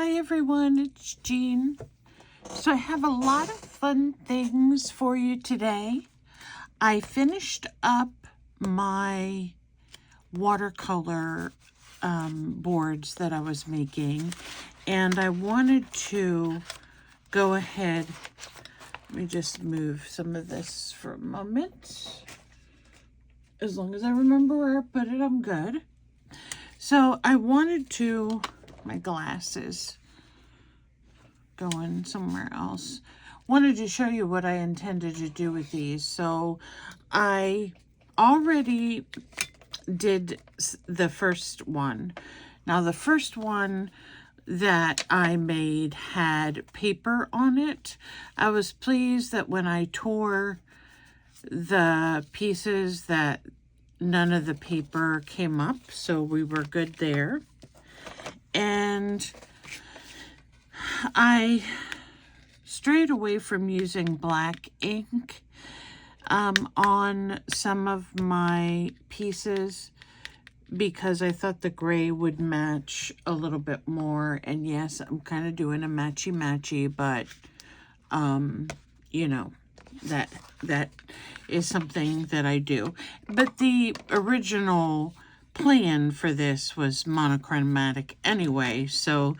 Hi everyone, it's Jean. So I have a lot of fun things for you today. I finished up my watercolor boards that I was making, and I wanted to go ahead. Let me just move some of this for a moment. As long as I remember where I put it, I'm good. So I wanted to, my glasses going somewhere else. Wanted to show you what I intended to do with these. So I already did the first one. Now the first one that I made had paper on it. I was pleased that when I tore the pieces that none of the paper came up, so we were good there. And I strayed away from using black ink on some of my pieces because I thought the gray would match a little bit more. And yes, I'm kind of doing a matchy-matchy, but you know, that is something that I do. But the original plan for this was monochromatic anyway, so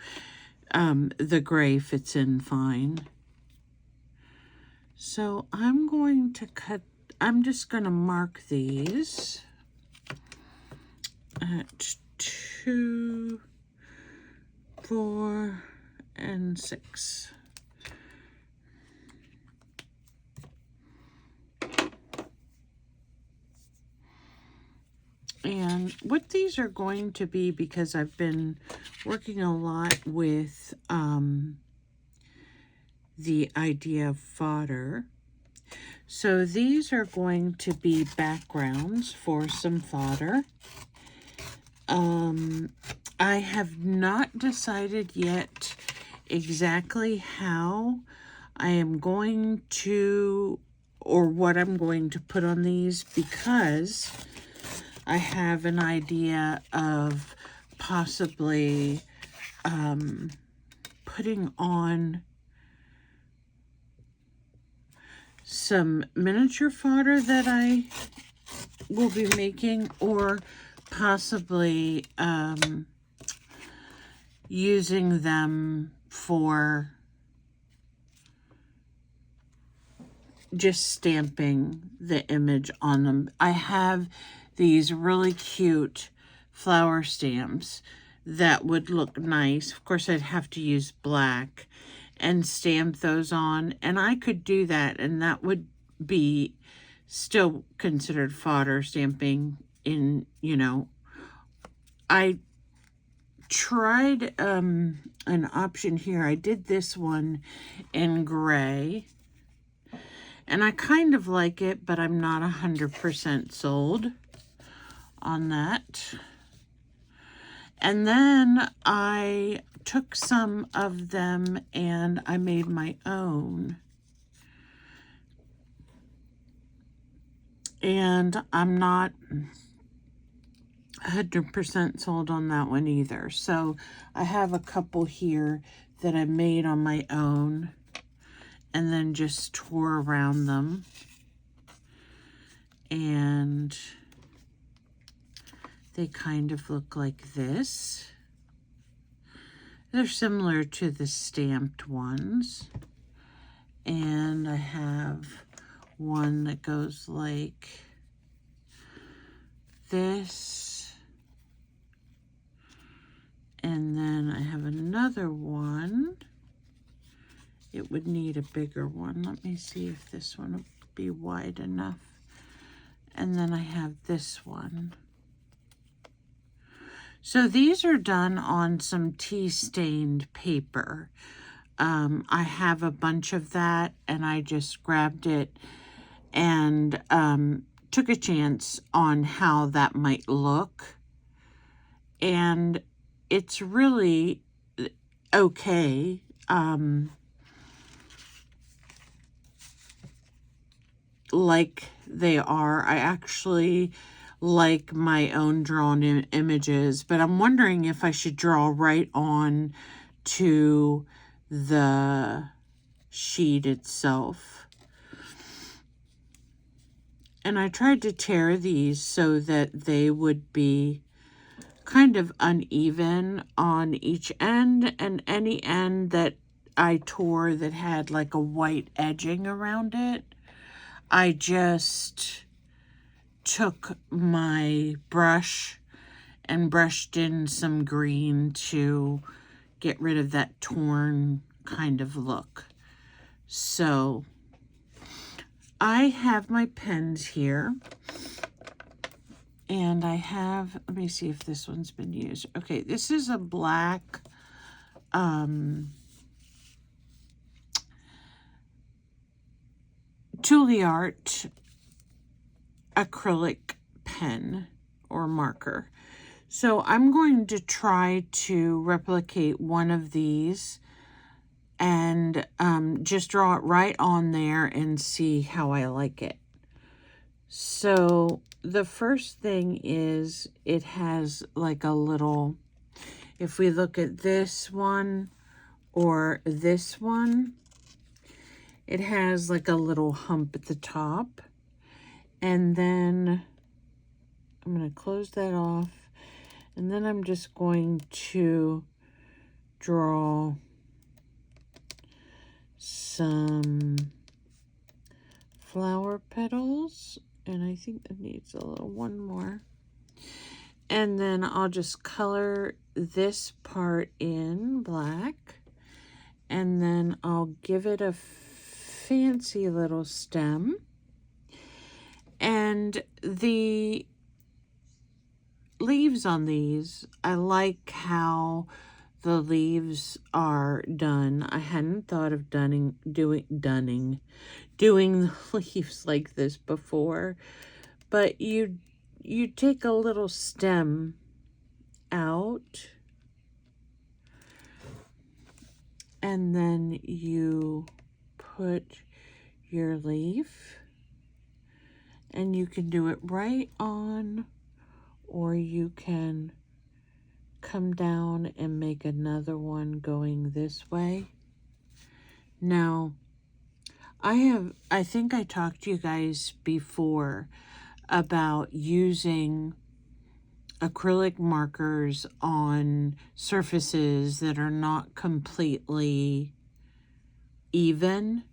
the gray fits in fine. So I'm going to cut, I'm just going to mark these at 2, 4, and 6. And what these are going to be, because I've been working a lot with the idea of fodder. So these are going to be backgrounds for some fodder. I have not decided yet exactly how I am going to, or what I'm going to put on these, because I have an idea of possibly putting on some miniature fodder that I will be making, or possibly using them for just stamping the image on them. I have these really cute flower stamps that would look nice. Of course, I'd have to use black and stamp those on, and I could do that, and that would be still considered fodder stamping in, you know. I tried an option here. I did this one in gray, and I kind of like it, but I'm not 100% sold on that. And then I took some of them and I made my own. And I'm not 100% sold on that one either. So I have a couple here that I made on my own and then just tore around them. And they kind of look like this. They're similar to the stamped ones. And I have one that goes like this. And then I have another one. It would need a bigger one. Let me see if this one will be wide enough. And then I have this one. So these are done on some tea-stained paper. I have a bunch of that, and I just grabbed it and took a chance on how that might look. And it's really okay. Like they are. I actually like my own drawn images, but I'm wondering if I should draw right on to the sheet itself. And I tried to tear these so that they would be kind of uneven on each end, and any end that I tore that had like a white edging around it, I just took my brush and brushed in some green to get rid of that torn kind of look. So I have my pens here, and I have, let me see if this one's been used. Okay, this is a black Juilliard acrylic pen or marker. So I'm going to try to replicate one of these and just draw it right on there and see how I like it. So the first thing is it has like a little, if we look at this one or this one, it has like a little hump at the top. And then I'm going to close that off. And then I'm just going to draw some flower petals, and I think that needs a little one more. And then I'll just color this part in black, and then I'll give it a fancy little stem. And the leaves on these, I like how the leaves are done. I hadn't thought of doing the leaves like this before, but you take a little stem out, and then you put your leaf, and you can do it right on, or you can come down and make another one going this way. Now, I think I talked to you guys before about using acrylic markers on surfaces that are not completely even.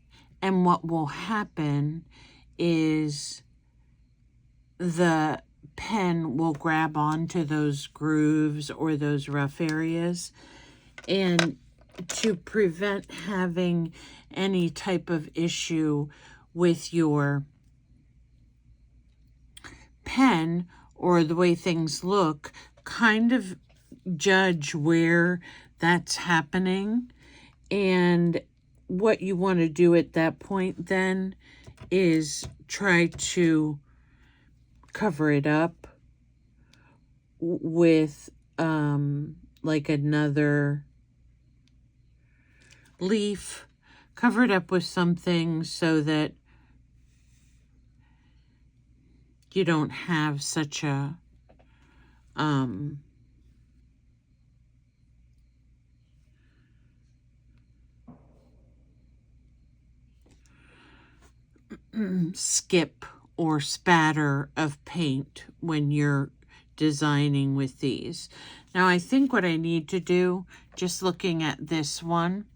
And what will happen is the pen will grab onto those grooves or those rough areas, and to prevent having any type of issue with your pen or the way things look, kind of judge where that's happening. And what you want to do at that point then is try to cover it up with like another leaf, cover it up with something so that you don't have such a skip or spatter of paint when you're designing with these. Now, I think what I need to do, just looking at this one,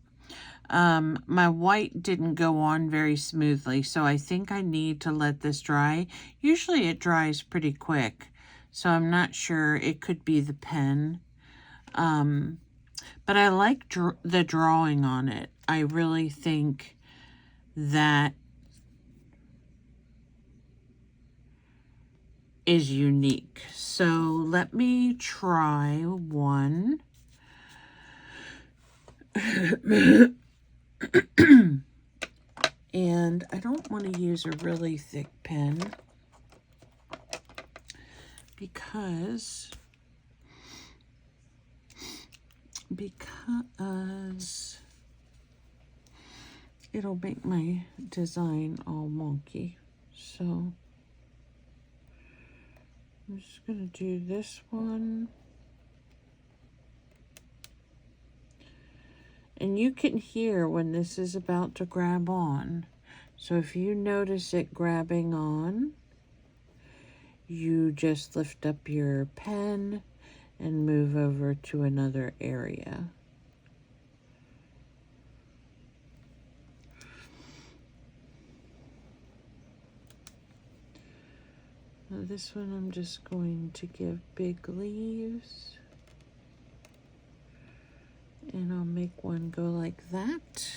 my white didn't go on very smoothly, so I think I need to let this dry. Usually it dries pretty quick, so I'm not sure. It could be the pen. But I like the drawing on it. I really think that is unique. So let me try one. And I don't want to use a really thick pen because it'll make my design all wonky. So I'm just going to do this one. And you can hear when this is about to grab on. So if you notice it grabbing on, you just lift up your pen and move over to another area. Now this one I'm just going to give big leaves. And I'll make one go like that.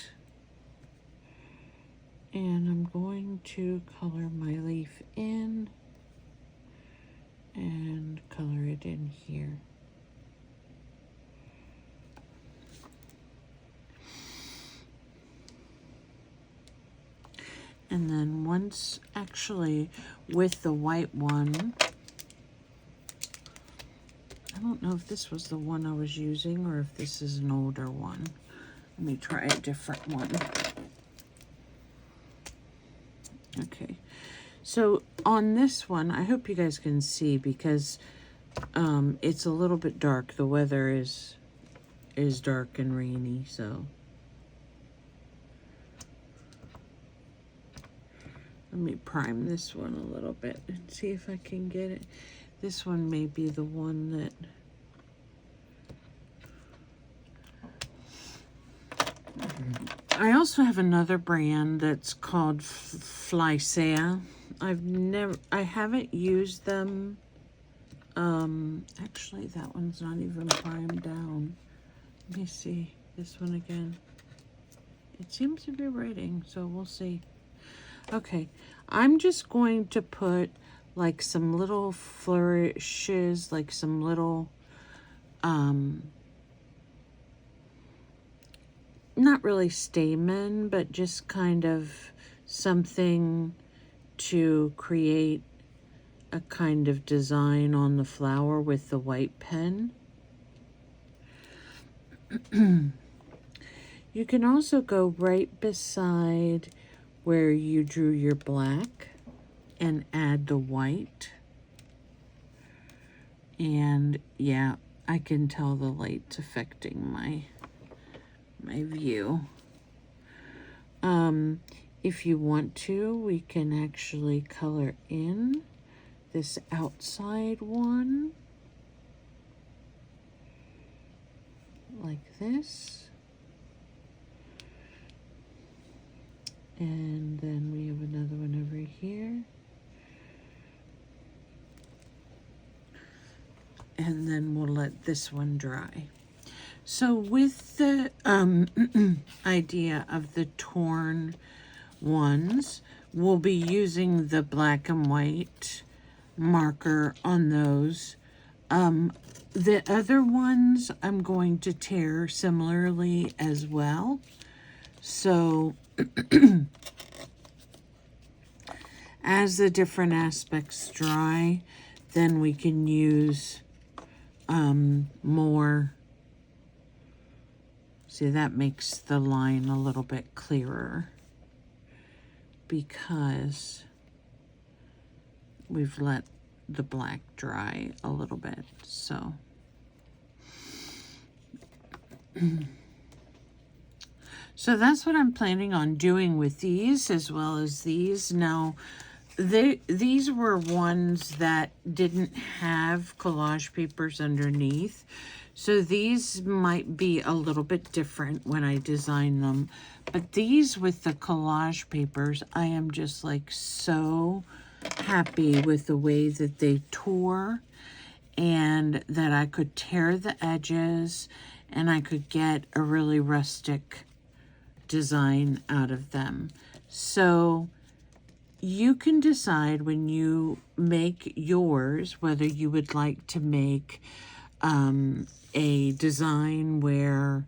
And I'm going to color my leaf in and color it in here. And then once, actually, with the white one, I don't know if this was the one I was using or if this is an older one. Let me try a different one. Okay, so on this one, I hope you guys can see because it's a little bit dark. The weather is dark and rainy, so. Let me prime this one a little bit and see if I can get it. This one may be the one that I also have another brand that's called Flysea. I haven't used them. Actually that one's not even primed down. Let me see this one again. It seems to be writing, so we'll see. Okay, I'm just going to put like some little flourishes, like some little, not really stamen, but just kind of something to create a kind of design on the flower with the white pen. You can also go right beside where you drew your black and add the white. And yeah, I can tell the light's affecting my view. If you want to, we can actually color in this outside one like this. And then we have another one over here. And then we'll let this one dry. So with the idea of the torn ones, we'll be using the black and white marker on those. The other ones I'm going to tear similarly as well. So as the different aspects dry, then we can use more. See, that makes the line a little bit clearer because we've let the black dry a little bit. So so that's what I'm planning on doing with these as well as these. Now, these were ones that didn't have collage papers underneath. So these might be a little bit different when I design them. But these with the collage papers, I am just like so happy with the way that they tore and that I could tear the edges and I could get a really rustic design out of them. So you can decide when you make yours whether you would like to make a design where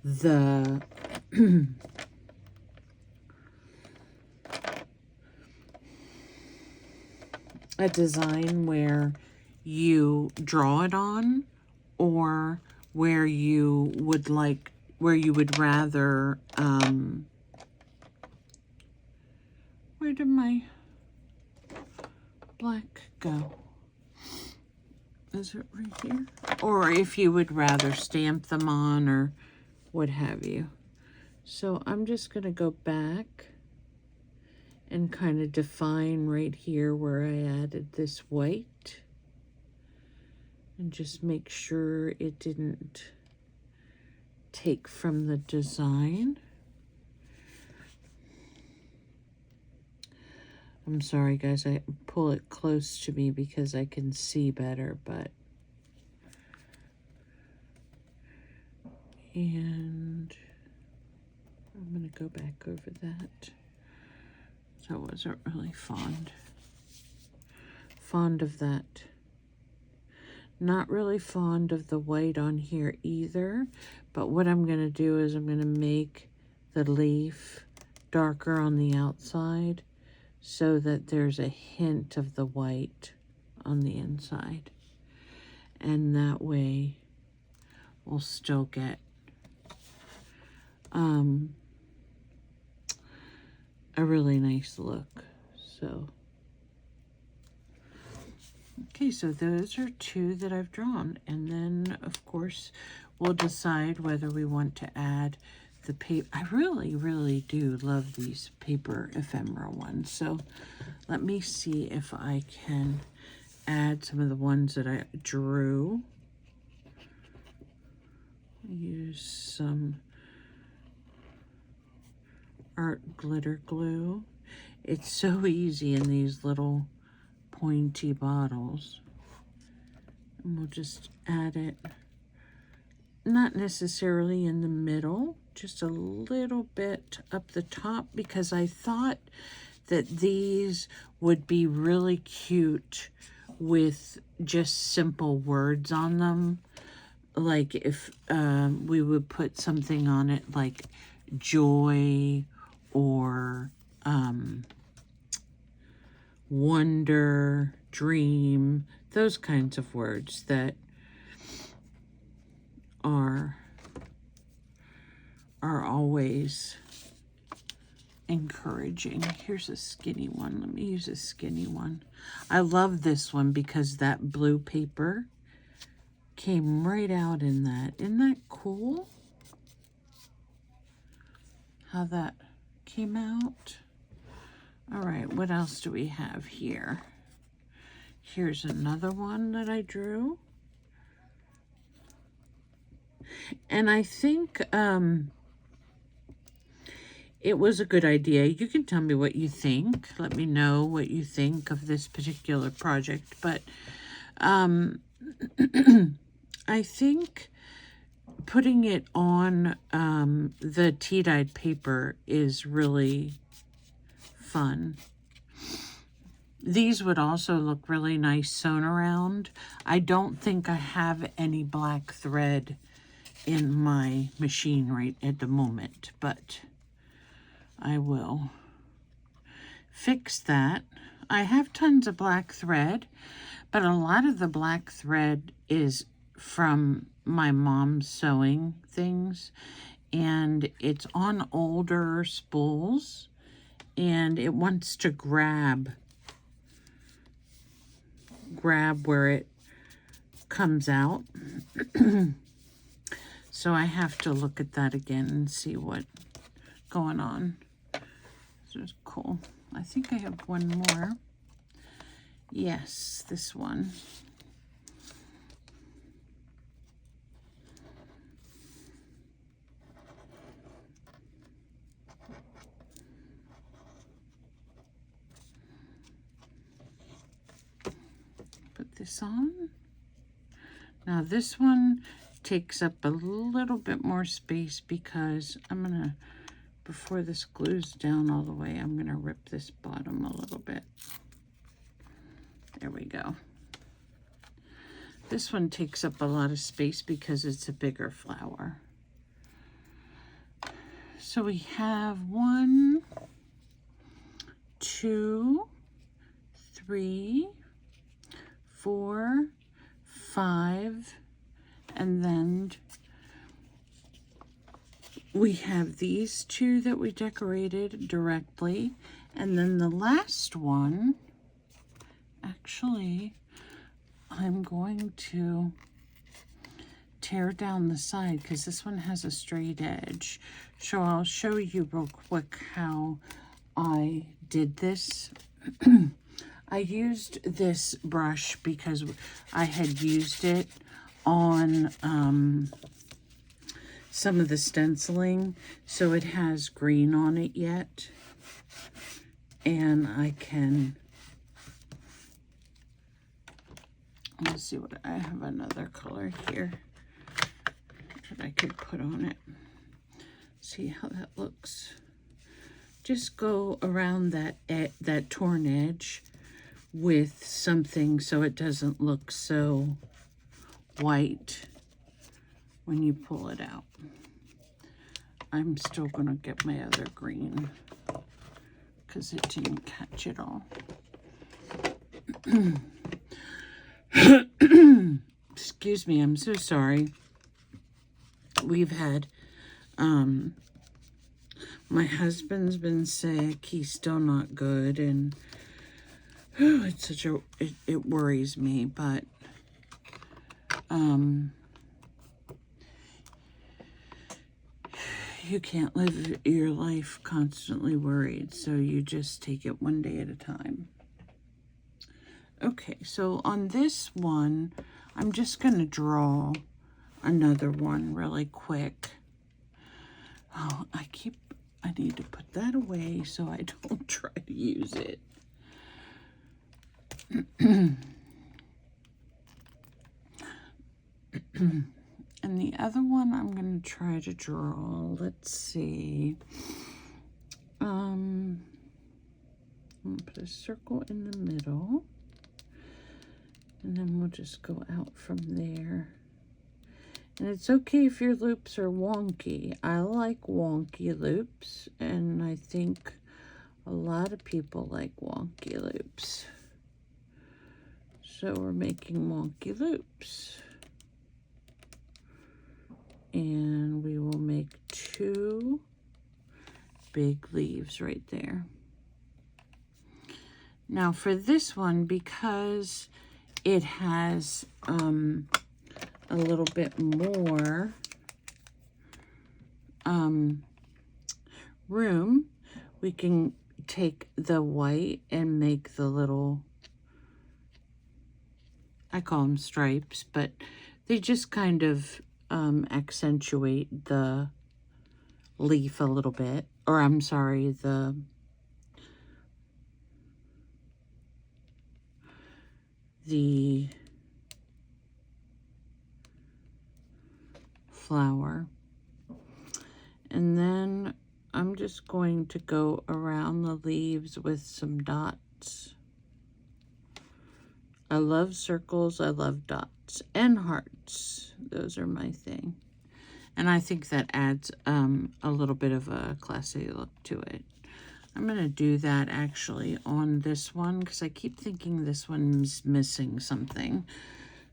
the a design where you draw it on, or where you would like, where you would rather, where did my black go? Is it right here? Or if you would rather stamp them on or what have you. So I'm just going to go back and kind of define right here where I added this white. And just make sure it didn't take from the design. I'm sorry guys, I pull it close to me because I can see better, but and I'm gonna go back over that. So I wasn't really fond of that. Not really fond of the white on here either, but what I'm gonna do is I'm gonna make the leaf darker on the outside so that there's a hint of the white on the inside. And that way we'll still get a really nice look. So, okay, so those are two that I've drawn. And then, of course, we'll decide whether we want to add the paper. I really, really do love these paper ephemera ones. So let me see if I can add some of the ones that I drew. Use some art glitter glue. It's so easy in these little pointy bottles. And we'll just add it, not necessarily in the middle, just a little bit up the top, because I thought that these would be really cute with just simple words on them. Like if we would put something on it like joy or wonder, dream, those kinds of words that are always encouraging. Here's a skinny one. Let me use a skinny one. I love this one because that blue paper came right out in that. Isn't that cool? How that came out. All right, what else do we have here? Here's another one that I drew. And I think it was a good idea. You can tell me what you think. Let me know what you think of this particular project. But I think putting it on the tea-dyed paper is really fun. These would also look really nice sewn around. I don't think I have any black thread in my machine right at the moment, but I will fix that. I have tons of black thread, but a lot of the black thread is from my mom's sewing things, and it's on older spools, and it wants to grab where it comes out. So I have to look at that again and see what's going on. This is cool. I think I have one more. Yes, this one. Put this on. Now this one takes up a little bit more space because I'm gonna, before this glues down all the way, I'm gonna rip this bottom a little bit. There we go. This one takes up a lot of space because it's a bigger flower. So we have 1, 2, 3, 4, 5, and then we have these two that we decorated directly, and then the last one, actually, I'm going to tear down the side because this one has a straight edge. So I'll show you real quick how I did this. I used this brush because I had used it on some of the stenciling, so it has green on it yet, and I can, let's see what I have, another color here that I could put on it. See how that looks. Just go around that torn edge with something so it doesn't look so white when you pull it out. I'm still gonna get my other green because it didn't catch it all. Excuse me, I'm so sorry. We've had, my husband's been sick, he's still not good, and it's such a, it worries me, but, you can't live your life constantly worried, so you just take it one day at a time. Okay, so on this one, I'm just going to draw another one really quick. Oh, I need to put that away so I don't try to use it. And the other one I'm going to try to draw, let's see. I'm going to put a circle in the middle. And then we'll just go out from there. And it's okay if your loops are wonky. I like wonky loops, and I think a lot of people like wonky loops. So we're making wonky loops. And we will make 2 big leaves right there. Now for this one, because it has a little bit more room, we can take the white and make the little, I call them stripes, but they just kind of accentuate the leaf a little bit, or I'm sorry, the flower. And then I'm just going to go around the leaves with some dots. I love circles, I love dots, and hearts. Those are my thing. And I think that adds a little bit of a classy look to it. I'm going to do that actually on this one because I keep thinking this one's missing something.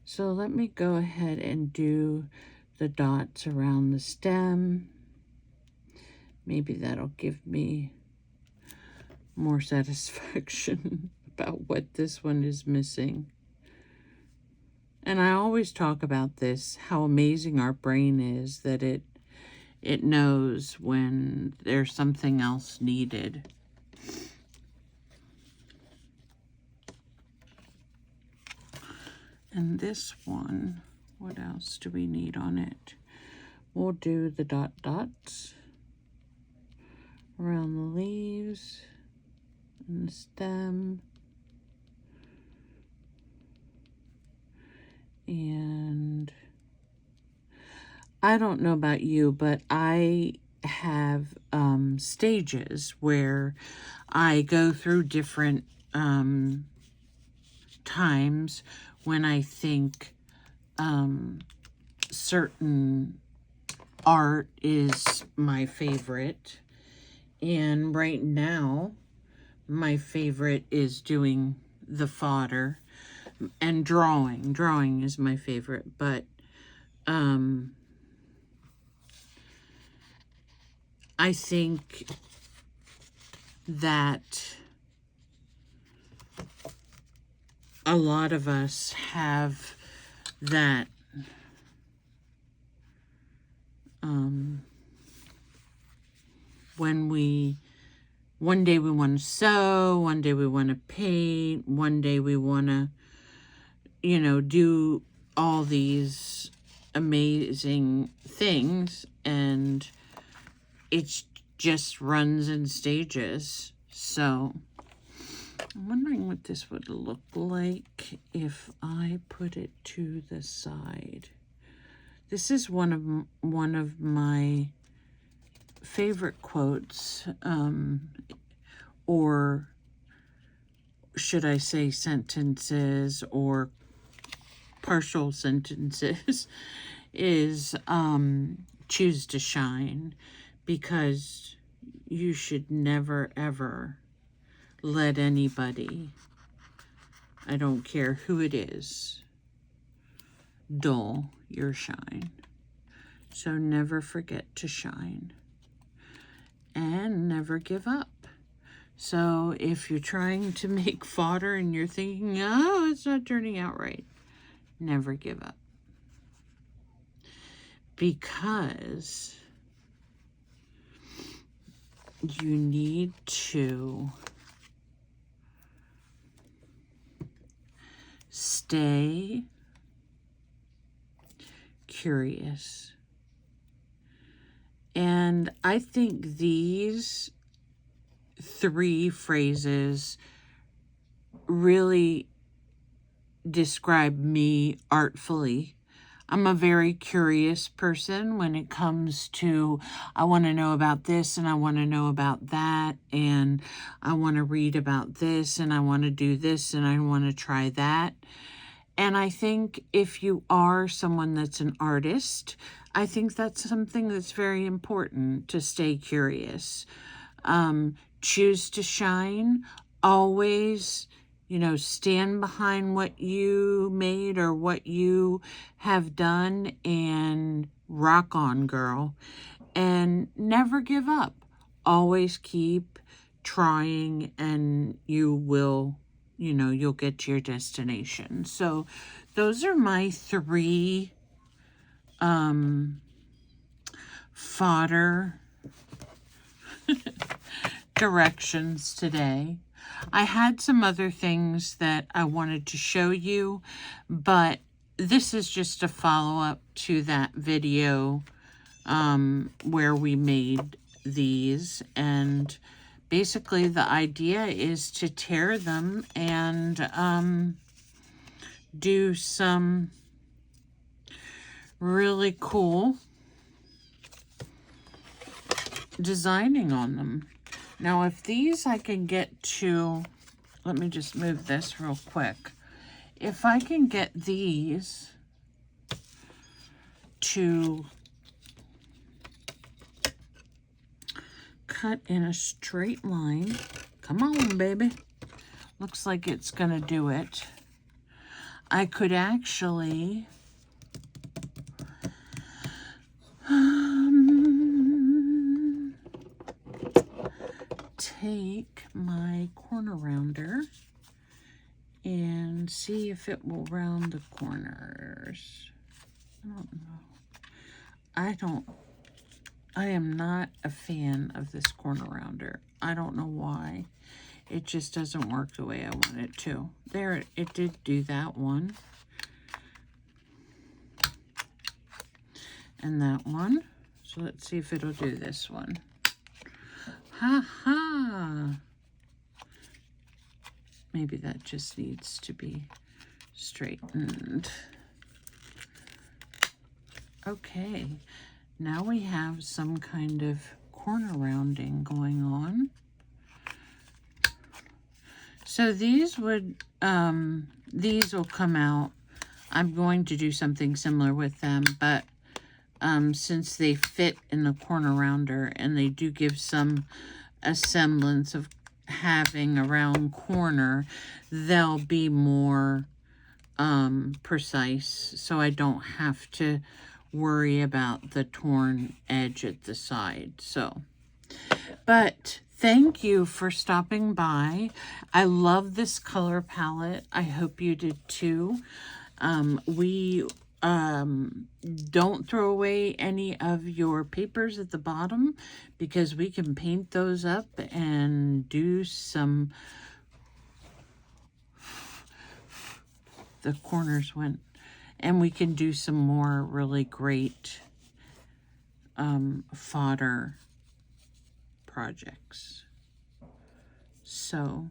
So let me go ahead and do the dots around the stem. Maybe that'll give me more satisfaction about what this one is missing. And I always talk about this, how amazing our brain is, that it knows when there's something else needed. And this one, what else do we need on it? We'll do the dots around the leaves and the stem. And I don't know about you, but I have stages where I go through different times when I think certain art is my favorite. And right now, my favorite is doing the fodder. And drawing is my favorite, but I think that a lot of us have that when one day we want to sew, one day we want to paint, one day we want to, you know, do all these amazing things, and it just runs in stages. So I'm wondering what this would look like if I put it to the side. This is one of my favorite quotes, or should I say sentences or partial sentences, is choose to shine, because you should never ever let anybody, I don't care who it is, dull your shine. So never forget to shine and never give up. So if you're trying to make fodder and you're thinking, oh, it's not turning out right, never give up. Because you need to stay curious. And I think these 3 phrases really describe me artfully. I'm a very curious person when it comes to, I want to know about this and I want to know about that, and I want to read about this and I want to do this and I want to try that. And I think if you are someone that's an artist, I think that's something that's very important, to stay curious. Choose to shine. Always, you know, stand behind what you made or what you have done and rock on, girl. And never give up. Always keep trying, and you will, you know, you'll get to your destination. So those are my 3 fodder directions today. I had some other things that I wanted to show you, but this is just a follow-up to that video where we made these. And basically the idea is to tear them and do some really cool designing on them. Now, if these I can get to, let me just move this real quick. If I can get these to cut in a straight line, come on, baby. Looks like it's gonna do it. I could actually take my corner rounder and see if it will round the corners. I don't know. I am not a fan of this corner rounder. I don't know why. It just doesn't work the way I want it to. There, it did do that one. And that one. So let's see if it'll do this one. Ha ha! Maybe that just needs to be straightened. Okay, now we have some kind of corner rounding going on. So these would, these will come out. I'm going to do something similar with them, but since they fit in the corner rounder and they do give a semblance of having a round corner, they'll be more precise, so I don't have to worry about the torn edge at the side. So, but thank you for stopping by. I love this color palette. I hope you did too. We don't throw away any of your papers at the bottom, because we can paint those up and do some, the corners went, and we can do some more really great fodder projects. So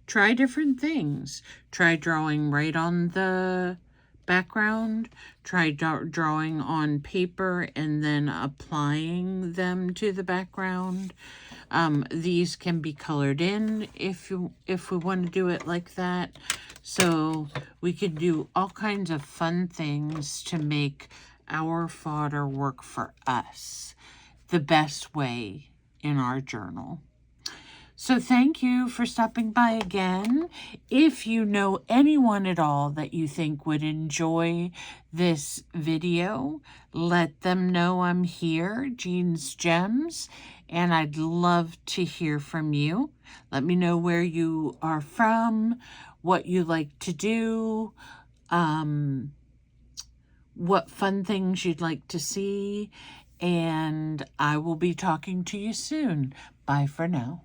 try different things. Try drawing right on the background. Try drawing on paper and then applying them to the background. These can be colored in if we want to do it like that. So we can do all kinds of fun things to make our fodder work for us the best way in our journal. So thank you for stopping by again. If you know anyone at all that you think would enjoy this video, let them know I'm here, Jean's Gems, and I'd love to hear from you. Let me know where you are from, what you like to do, what fun things you'd like to see, and I will be talking to you soon. Bye for now.